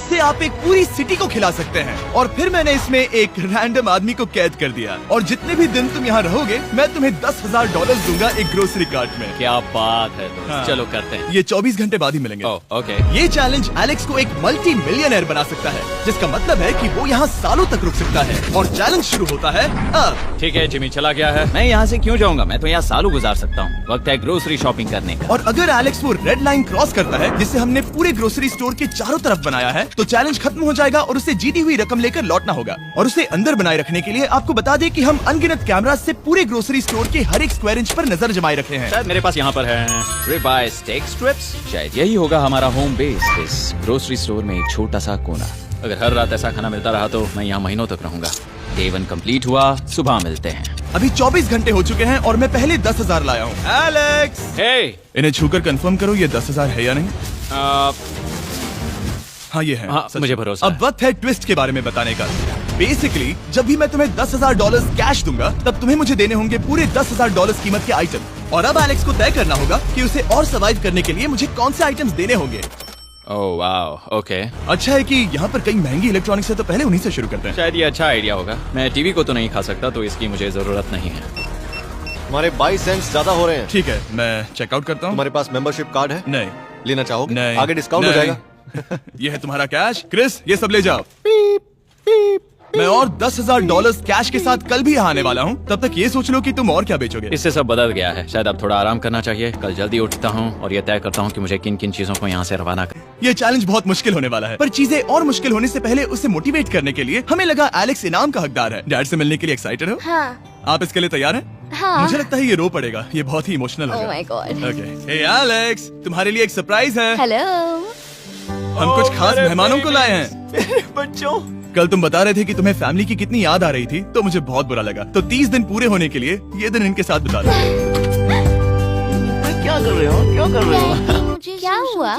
इससे आप एक पूरी सिटी को खिला सकते हैं। और फिर मैंने इसमें एक रैंडम आदमी को कैद कर दिया, और जितने भी दिन तुम यहाँ रहोगे मैं तुम्हें $10,000 दूंगा एक ग्रोसरी कार्ट में। क्या बात है दोस्त। हाँ। चलो करते हैं। ये 24 घंटे बाद ही मिलेंगे। ओके। ये चैलेंज एलेक्स को एक मल्टी मिलियनर बना सकता है, जिसका मतलब है कि वो यहाँ सालों तक रुक सकता है। और चैलेंज शुरू होता है अब। ठीक है, जिमी चला गया है। मैं यहाँ से क्यों जाऊँगा, मैं तो यहाँ सालों गुजार सकता हूँ। वक्त है ग्रोसरी शॉपिंग करने का। और अगर एलेक्स वो रेड लाइन क्रॉस करता है जिसे हमने पूरे ग्रोसरी स्टोर के चारों तरफ बनाया है, तो चैलेंज खत्म हो जाएगा और उसे जीती हुई रकम लेकर लौटना होगा। और उसे अंदर बनाए रखने के लिए आपको बता दें कि हम अनगिनत कैमरा से पूरे ग्रोसरी स्टोर के हर एक स्क्वायर इंच पर नजर जमाए रखे हैं। शायद मेरे पास यहाँ पर है रिबाई स्टेक स्ट्रिप्स। शायद यही होगा हमारा होम बेस, इस ग्रोसरी स्टोर में एक छोटा सा कोना। अगर हर रात ऐसा खाना मिलता रहा तो मैं यहाँ महीनों तक रहूंगा। डे 1 कंप्लीट हुआ, सुबह मिलते हैं। अभी 24 घंटे हो चुके हैं और मैं पहले 10,000 लाया हूँ। एलेक्स, हे, इन्हें छूकर कंफर्म करो ये 10,000 है या नहीं। हाँ ये है। हाँ, सच। मुझे भरोसा अब वक्त है ट्विस्ट के बारे में बताने का। बेसिकली जब भी मैं तुम्हें $10,000 कैश दूंगा, तब तुम्हें मुझे देने होंगे पूरे $10,000 कीमत के आइटम। और अब एलेक्स को तय करना होगा कि उसे और सर्वाइव करने के लिए मुझे कौन से आइटम्स देने होंगे। Oh wow, okay. अच्छा है कि यहाँ पर कई महंगी इलेक्ट्रॉनिक्स है, तो पहले उन्हीं से शुरू करते हैं। शायद ये अच्छा आइडिया होगा। मैं टीवी को तो नहीं खा सकता, तो इसकी मुझे जरूरत नहीं है। हमारे 22 सेंट्स ज्यादा हो रहे हैं। ठीक है, मैं चेकआउट करता हूँ। तुम्हारे पास मेंबरशिप कार्ड है? नहीं। लेना चाहोगे? नहीं। आगे डिस्काउंट हो नहीं। जाएगा। ये है तुम्हारा कैश। क्रिस, ये सब ले जाओ। मैं और $10,000 कैश के साथ कल भी यहाँ आने वाला हूँ। तब तक ये सोच लो कि तुम और क्या बेचोगे। इससे सब बदल गया है। शायद अब थोड़ा आराम करना चाहिए। कल जल्दी उठता हूँ और ये तय करता हूँ कि मुझे किन किन चीजों को यहाँ से रवाना कर। ये चैलेंज बहुत मुश्किल होने वाला है, पर चीजें और मुश्किल होने से पहले उसे मोटिवेट करने के लिए हमें लगा एलेक्स इनाम का हकदार है। डैड से मिलने के लिए एक्साइटेड हो? हाँ। आप इसके लिए तैयार हैं? हाँ। मुझे लगता है ये रो पड़ेगा। ये बहुत ही इमोशनल Oh होगा। my God. Okay. Hey Alex, तुम्हारे लिए एक सरप्राइज है। हेलो। हम कुछ खास मेहमानों को लाए हैं। बच्चों, कल तुम बता रहे थे कि तुम्हें फैमिली की कितनी याद आ रही थी, तो मुझे बहुत बुरा लगा। तो 30 दिन पूरे होने के लिए ये दिन इनके साथ बिता दो। क्या कर रहे हो? क्यों कर रहे हो? मुझे क्या हुआ?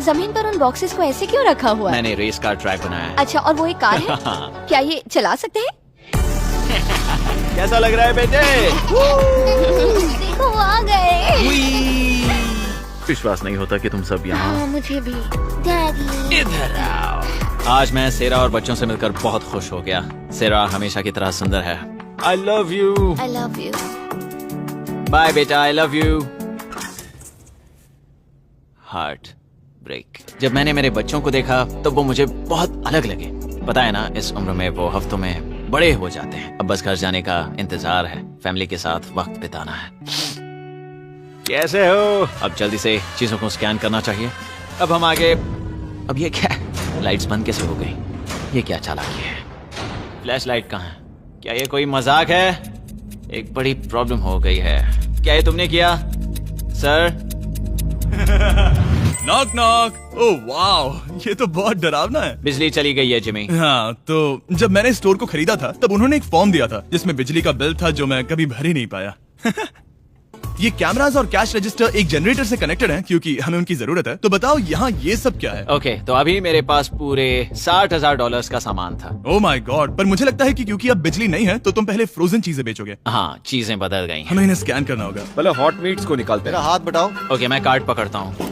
जमीन पर उन बॉक्सेस को ऐसे क्यों रखा हुआ है? मैंने रेस कार ट्रैक बनाया है। अच्छा, और वो एक कार है? क्या ये चला सकते हैं? कैसा लग रहा है बेटे? देखो, वो आ गए। विश्वास नहीं होता कि तुम सब यहाँ। हाँ, मुझे भी। डैडी। इधर आओ। आज मैं सेरा और बच्चों से मिलकर बहुत खुश हो गया। सेरा हमेशा की तरह सुंदर है। I love you। I love you। Bye बेटा, I love you। Heartbreak. जब मैंने मेरे बच्चों को देखा तब वो मुझे बहुत अलग लगे। पता है ना, इस उम्र में वो हफ्तों में बड़े हो जाते हैं। अब बस घर जाने का इंतजार है, फैमिली के साथ वक्त बिताना है। कैसे हो? अब जल्दी से चीजों को स्कैन करना चाहिए। अब हम आगे। अब ये क्या? लाइट्स बंद कैसे हो गई? ये क्या चालाकी है? फ्लैश लाइट कहाँ है? क्या ये कोई मजाक है? एक बड़ी प्रॉब्लम हो गई है। क्या ये तुमने किया, sir? Knock knock. Oh wow, ये तो बहुत डरावना है। बिजली चली गई है जिमी। हाँ, तो जब मैंने स्टोर को खरीदा था तब उन्होंने एक फॉर्म दिया था जिसमें बिजली का बिल था, जो मैं कभी भर ही नहीं पाया। ये कैमरास और कैश रजिस्टर एक जनरेटर से कनेक्टेड हैं, क्योंकि हमें उनकी जरूरत है। तो बताओ यहाँ ये सब क्या है? ओके, तो अभी मेरे पास पूरे $60,000 का सामान था। ओह माय गॉड, पर मुझे लगता है कि क्योंकि अब बिजली नहीं है तो तुम पहले फ्रोजन चीजें बेचोगे। हाँ, चीजें बदल गई हैं। हमें इन्हें स्कैन करना होगा। पहले हॉट मीट्स को निकालते मेरा हैं। हाथ बढ़ाओ। ओके, मैं कार्ड पकड़ता हूँ।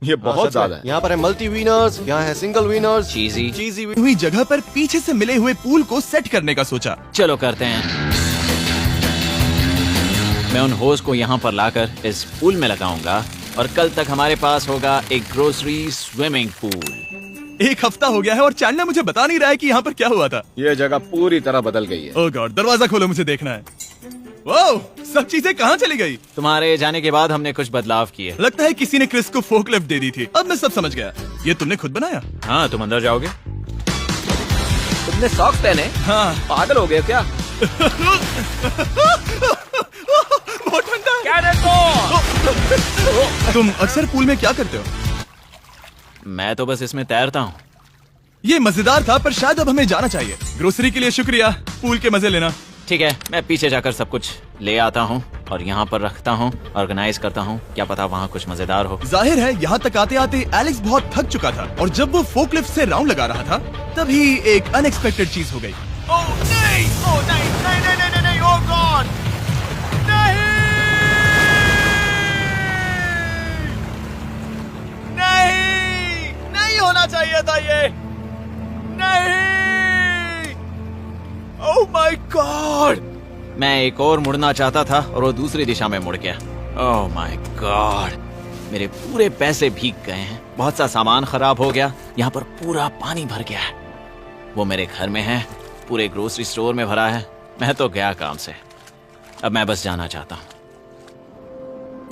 ये बहुत ज्यादा है। यहाँ पर है मल्टी विनर्स, यहाँ है सिंगल विनर्स। चीजी। चीजी हुई जगह पर पीछे से मिले हुए पूल को सेट करने का सोचा। चलो करते हैं। मैं उन होज को यहाँ पर लाकर इस पूल में लगाऊंगा और कल तक हमारे पास होगा एक ग्रोसरी स्विमिंग पूल। एक हफ्ता हो गया है और चैंडलर मुझे बता नहीं रहा है कि यहाँ पर क्या हुआ था। ये जगह पूरी तरह बदल गई है। ओह गॉड, दरवाजा खोलो, मुझे देखना है। ओह, सब चीजें कहाँ चली गई? तुम्हारे जाने के बाद हमने कुछ बदलाव किए। लगता है किसी ने क्रिस को फोकलिफ्ट दे दी थी। अब मैं सब समझ गया। ये तुमने खुद बनाया? हाँ, तुम अंदर जाओगे? तुमने सॉक्स पहने? हाँ। पागल हो गए क्या? बहुत ठंडा है। तुम अक्सर पूल में क्या करते हो? मैं तो बस इसमें तैरता हूँ। ये मजेदार था, पर शायद अब हमें जाना चाहिए। ग्रोसरी के लिए शुक्रिया, पूल के मजे लेना। ठीक है, मैं पीछे जाकर सब कुछ ले आता हूँ और यहाँ पर रखता हूँ, ऑर्गेनाइज करता हूँ। क्या पता वहाँ कुछ मजेदार हो। जाहिर है यहाँ तक आते आते एलेक्स बहुत थक चुका था, और जब वो फोकलिफ्ट से राउंड लगा रहा था तभी एक अनएक्सपेक्टेड चीज हो गई। ओह नहीं, ओह नहीं, नहीं, नहीं, नहीं, नहीं, ओह गॉड, नहीं, नहीं, चाहिए था ये। नहीं। Oh my God. मैं एक और मुड़ना चाहता था और वो दूसरी दिशा में मुड़ गया। ओह माय गॉड, मेरे पूरे पैसे भीग गए हैं, बहुत सा सामान खराब हो गया, यहाँ पर पूरा पानी भर गया है। वो मेरे घर में है, पूरे ग्रोसरी स्टोर में भरा है। मैं तो गया काम से, अब मैं बस जाना चाहता हूँ।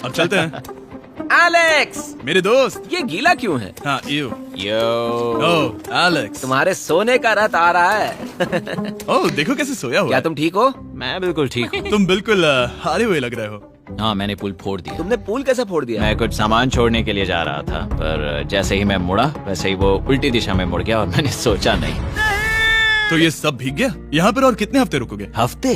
अब चलते हैं। एलेक्स, मेरे दोस्त। ये गीला क्यों है? हाँ यू। Yo, oh Alex. तुम्हारे सोने का रथ आ रहा है। ओह देखो कैसे सोया हुआ क्या है। तुम ठीक हो? मैं बिल्कुल ठीक हूँ। तुम बिल्कुल हारे हुए लग रहे हो। हाँ, मैंने पुल फोड़ दिया। तुमने पुल कैसे फोड़ दिया? मैं कुछ सामान छोड़ने के लिए जा रहा था, पर जैसे ही मैं मुड़ा वैसे ही वो उल्टी दिशा में मुड़ गया और मैंने सोचा नहीं। तो ये सब भीग गया। यहाँ पर और कितने हफ्ते रुकोगे? हफ्ते?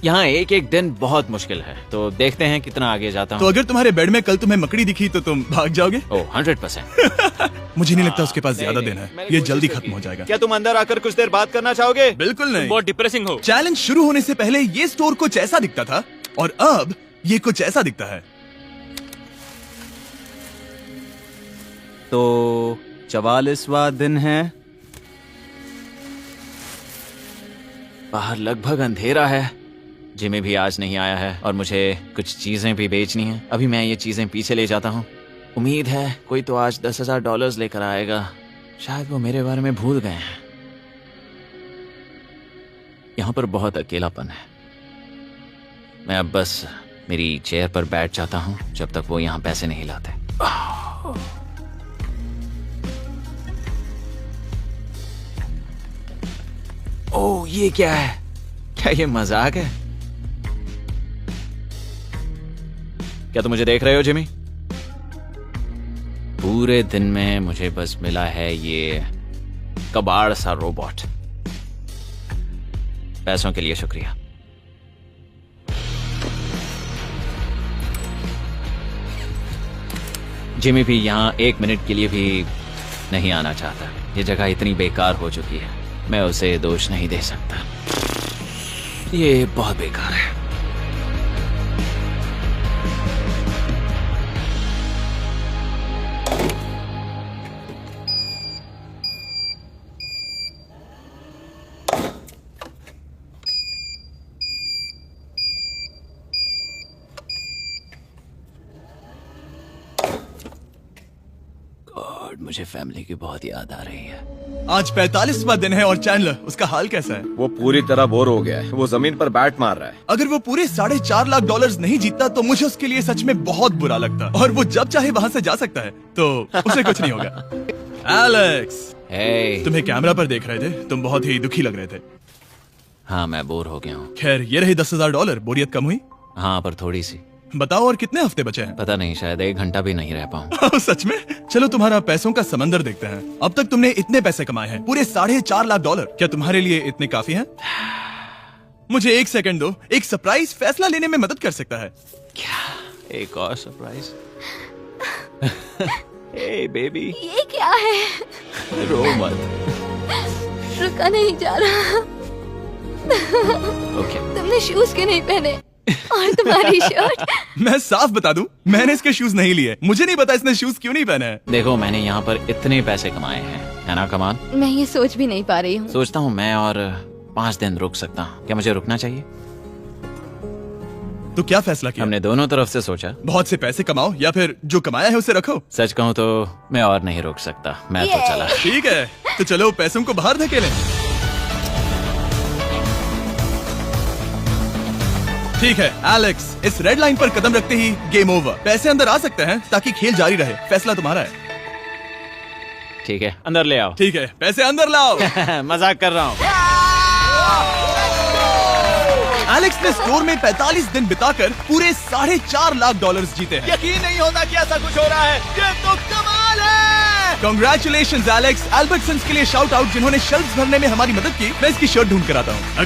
यहाँ एक एक दिन बहुत मुश्किल है, तो देखते हैं कितना आगे जाता तो हूँ। अगर तुम्हारे बेड में कल तुम्हें मकड़ी दिखी तो तुम भाग जाओगे? ओह 100%। मुझे नहीं लगता उसके पास ज्यादा नहीं, दिन है। मैंने ये कोशिश जल्दी तो खत्म की। हो जाएगा। क्या तुम अंदर आकर कुछ देर बात करना चाहोगे? बिल्कुल नहीं। बहुत डिप्रेसिंग हो। चैलेंज शुरू होने से पहले ये स्टोर कुछ ऐसा दिखता था और अब ये कुछ ऐसा दिखता है। तो 44वां दिन है, बाहर लगभग अंधेरा है। जिमी भी आज नहीं आया है और मुझे कुछ चीजें भी बेचनी हैं। अभी मैं ये चीजें पीछे ले जाता हूँ। उम्मीद है कोई तो आज $10,000 लेकर आएगा। शायद वो मेरे बारे में भूल गए हैं। यहाँ पर बहुत अकेलापन है। मैं अब बस मेरी चेयर पर बैठ जाता हूँ जब तक वो यहाँ पैसे नहीं लाते। ओह, ये क्या है? क्या ये मजाक है? क्या तुम मुझे देख रहे हो जिमी? पूरे दिन में मुझे बस मिला है ये कबाड़ सा रोबोट। पैसों के लिए शुक्रिया। जिमी भी यहाँ 1 मिनट के लिए भी नहीं आना चाहता। ये जगह इतनी बेकार हो चुकी है, मैं उसे दोष नहीं दे सकता। ये बहुत बेकार है। गॉड, मुझे फैमिली की बहुत याद आ रही है। आज 45वां दिन है और चैंडलर, उसका हाल कैसा है? वो पूरी तरह बोर हो गया है। वो जमीन पर बैट मार रहा है। अगर वो पूरे $4.5 लाख नहीं जीतता तो मुझे उसके लिए सच में बहुत बुरा लगता। और वो जब चाहे वहाँ से जा सकता है, तो उसे कुछ नहीं होगा। एलेक्स, हे, तुम्हें कैमरा पर देख रहे थे, तुम बहुत ही दुखी लग रहे थे। हाँ, मैं बोर हो गया हूँ। खैर, ये रही $10,000। बोरियत कम हुई? हाँ, पर थोड़ी सी। बताओ और कितने हफ्ते बचे हैं? पता नहीं, शायद 1 घंटा भी नहीं रह पाऊँ। सच में? चलो तुम्हारा पैसों का समंदर देखते हैं। अब तक तुमने इतने पैसे कमाए हैं, पूरे $4.5 लाख। क्या तुम्हारे लिए इतने काफी हैं? मुझे 1 सेकंड दो। एक सरप्राइज फैसला लेने में मदद कर सकता है। क्या? एक और सरप्राइज? हे बेबी, ये क्या है? रो मत। रुका नहीं जा रहा। ओके। तुमने शूज क्यों नहीं पहने? और तुम्हारी शर्ट? मैं साफ बता दूं, मैंने इसके शूज नहीं लिए। मुझे नहीं पता इसने शूज क्यों नहीं पहने हैं। देखो, मैंने यहाँ पर इतने पैसे कमाए हैं, है ना कमाल? मैं ये सोच भी नहीं पा रही हूँ। सोचता हूँ मैं और 5 दिन रुक सकता हूँ। क्या मुझे रुकना चाहिए? तो क्या फैसला किया? हमने दोनों तरफ से सोचा। बहुत से पैसे कमाओ या फिर जो कमाया है उसे रखो। सच कहूँ तो मैं और नहीं रुक सकता। मैं तो चला। ठीक है, तो चलो पैसों को बाहर धकेलें। ठीक है एलेक्स, इस रेड लाइन पर कदम रखते ही गेम ओवर। पैसे अंदर आ सकते हैं ताकि खेल जारी रहे। फैसला तुम्हारा है। ठीक है, अंदर ले आओ। ठीक है, पैसे अंदर लाओ। मजाक कर रहा हूँ। एलेक्स ने स्टोर में 45 दिन बिताकर पूरे $4.5 लाख जीते हैं। यकीन नहीं होता कि ऐसा कुछ हो रहा है। ये तो कमाल है। Congratulations Alex. एल्बर्टसन्स के लिए शाउट आउट जिन्होंने शेल्फ्स भरने में हमारी मदद की। मैं इसकी शर्ट ढूंढ कर आता हूँ।